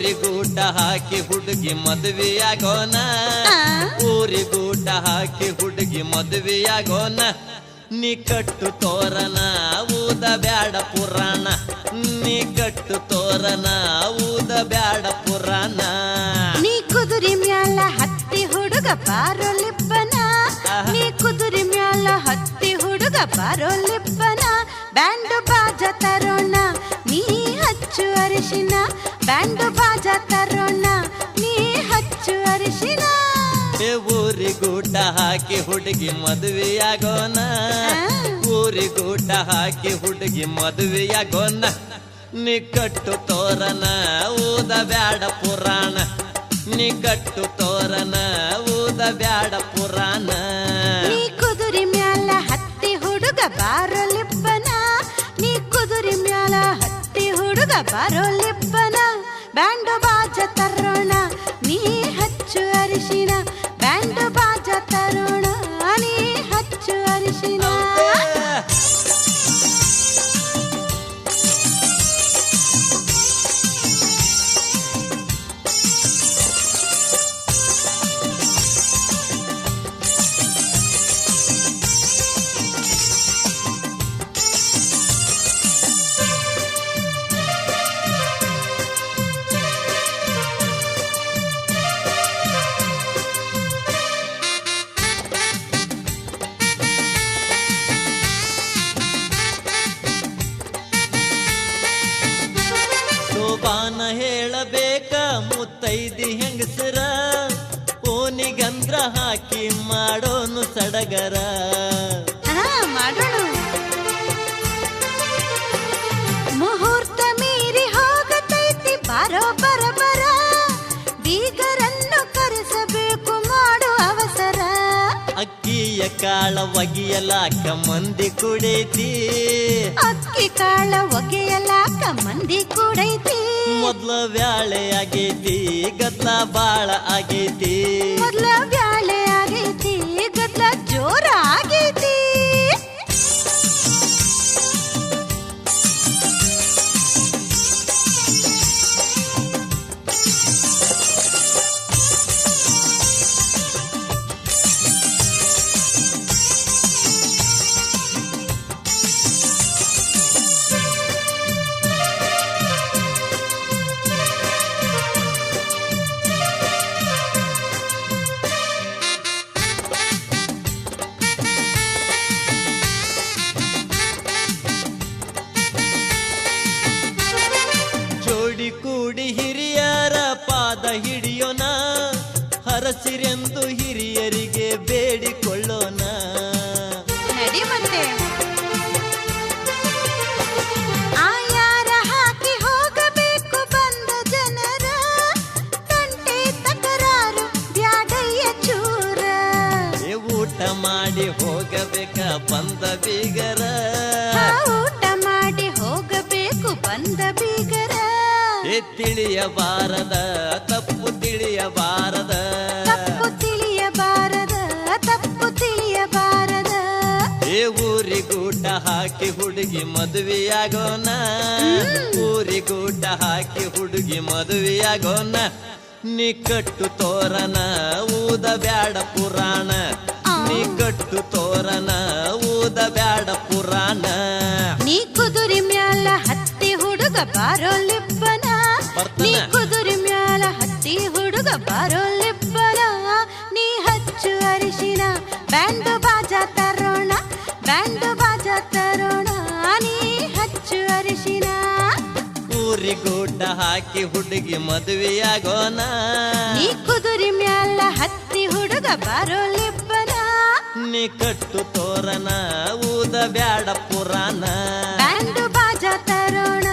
ಊರಿಗೂಟ ಹಾಕಿ ಹುಡುಗಿ ಮದುವೆಯಾಗೋಣ ಊರಿಗೂಟ ಹಾಕಿ ಹುಡುಗಿ ಮದುವೆಯಾಗೋಣ ನೀ ಕಟ್ಟು ತೋರಣ ಊದ ಬ್ಯಾಡ ಪುರಾಣ ನೀ ಕಟ್ಟು ತೋರಣ ಊದ ಬ್ಯಾಡ ಪುರಾಣ ನೀ ಕುದುರೆ ಮ್ಯಾಲ ಹತ್ತಿ ಹುಡುಗ ಬಾರೋ ಲಿಪ್ಪನ ನೀ ಕುದುರೆ ಮ್ಯಾಲ ಹತ್ತಿ ಹುಡುಗ ಬಾರೋ ಲಿಪ್ಪನ ಬ್ಯಾಂಡು ಬಾಜ ತರೋಣ ನೀ ಹಚ್ಚು ಅರಿಶಿನ ಬ್ಯಾಂಡು ಬಾಜ ತರೋಣ ನೀ ಹಚ್ಚು ಅರಿಶಿನ ಊರಿಗೂಟ ಹಾಕಿ ಹುಡುಗಿ ಮದುವೆಯಾಗೋಣ ಊರಿಗೂಟ ಹಾಕಿ ಹುಡುಗಿ ಮದುವೆಯಾಗೋಣ ನೀ ಕಟ್ಟು ತೋರಣ ಊದ ಬ್ಯಾಡ ಪುರಾಣ ನೀ ಕಟ್ಟು ತೋರಣ ಊದ ಬ್ಯಾಡ ಪುರಾಣ ನೀ ಕುದುರೆ ಮ್ಯಾಲ ಹತ್ತಿ ಹುಡುಗ ಬಾರೋ ಲಿಪ್ಪನ ನೀ ಕುದುರೆ ಮ್ಯಾಲ ಹತ್ತಿ ಹುಡುಗ ಬಾರೋ ಲಿಪ್ಪನ ಬ್ಯಾಂಡು ಬಾಜ ತರೋಣ ನೀ ಹಚ್ಚು ಅರಿಶಿನ ಬ್ಯಾಂಡು ಬಾಜ ತರೋಣ ನೀ ಹಚ್ಚು ಅರಿಶಿನ ಶೋಭಾನ ಹೇಳಬೇಕ ಮುತ್ತೈದಿ ಹೆಂಗಸರ ಓನಿಗಂದ್ರ ಹಾಕಿ ಮಾಡೋನು ಸಡಗರ ಮಾಡೋಣ ಮುಹೂರ್ತ ಮೀರಿ ಹೋಗತೈತಿ ಬಾರೋ ಬರಬರ ಬೀಗರನ್ನು ಕರೆಸಬೇಕು ಮಾಡು ಅವಸರ ಅಕ್ಕಿಯ ಕಾಳ ಒಗಿಯಲಾಕ ಮಂದಿ ಕುಡೈತಿ ಅಕ್ಕಿ ಕಾಳ ಒಗೆಯಲಾಕ ಮಂದಿ ಕೂಡೈತಿ ಮೊದ್ಲ ಬ್ಯಾಳೆ ಆಗೈತಿ ಗದ್ಲ ಬಾಳ ಆಗೈತಿ ಮೊದ್ಲ ಬ್ಯಾಳೆ ಆಗೈತಿ ಗದ್ಲ ಜೋರ ಆಗೈತಿ ಜೋಡಿ ಕೂಡಿ ಹಿರಿಯರ ಪಾದ ಹಿಡಿಯೋಣ ಹರಸಿರೆಂದು ಹಿರಿಯರಿಗೆ ಬೇಡಿಕೊಳ್ಳೋಣ ನಡಿ ಮತ್ತೆ ಆಯಾರ ಹಾಕಿ ಹೋಗಬೇಕು ಬಂದ ಜನರ ಕಂಟೆ ತಕರಾರು ಬ್ಯಾಡಯ್ಯ ಚೂರ ಊಟ ಮಾಡಿ ಹೋಗಬೇಕ ಬಂದ ಬೀಗರ ಊಟ ಮಾಡಿ ಹೋಗಬೇಕು ಬಂದ ಬೀಗರ ತಿಳಿಯಬಾರದ ತಪ್ಪು ತಿಳಿಯಬಾರದ ತಪ್ಪು ತಿಳಿಯಬಾರದ ತಪ್ಪು ತಿಳಿಯಬಾರದ ಊರಿಗೂಟ ಹಾಕಿ ಹುಡುಗಿ ಮದುವೆಯಾಗೋಣ ಊರಿಗೂಟ ಹಾಕಿ ಹುಡುಗಿ ಮದುವೆಯಾಗೋಣ ನೀ ಕಟ್ಟು ತೋರಣ ಊದ ಬ್ಯಾಡ ಪುರಾಣ ನೀ ಕಟ್ಟು ತೋರಣ ಊದ ಬ್ಯಾಡ ಪುರಾಣ ನೀ ಕುದುರೆ ಮ್ಯಾಲ ಹತ್ತಿ ಹುಡುಗ ಬಾರೋ ಲಿಪ್ಪನ ನೀ ಕುದುರೆ ಮ್ಯಾಲ ಹತ್ತಿ ಹುಡುಗ ಬಾರೋ ಲಿಪ್ಪನ ನೀ ಹಚ್ಚು ಅರಿಶಿನ ಬ್ಯಾಂಡು ಬಾಜ ತರೋಣ ಬ್ಯಾಂಡು ಬಾಜ ತರೋಣ ನೀ ಹಚ್ಚು ಅರಿಶಿನ ಊರಿಗೂಟ ಹಾಕಿ ಹುಡುಗಿ ಮದುವೆಯಾಗೋಣ ನೀ ಕುದುರೆ ಮ್ಯಾಲ ಹತ್ತಿ ಹುಡುಗ ಬಾರೋ ಲಿಪ್ಪನ ನೀ ಕಟ್ಟು ತೋರಣ ಊದ ಬ್ಯಾಡ ಪುರಾಣ ಬ್ಯಾಂಡು ಬಾಜ ತರೋಣ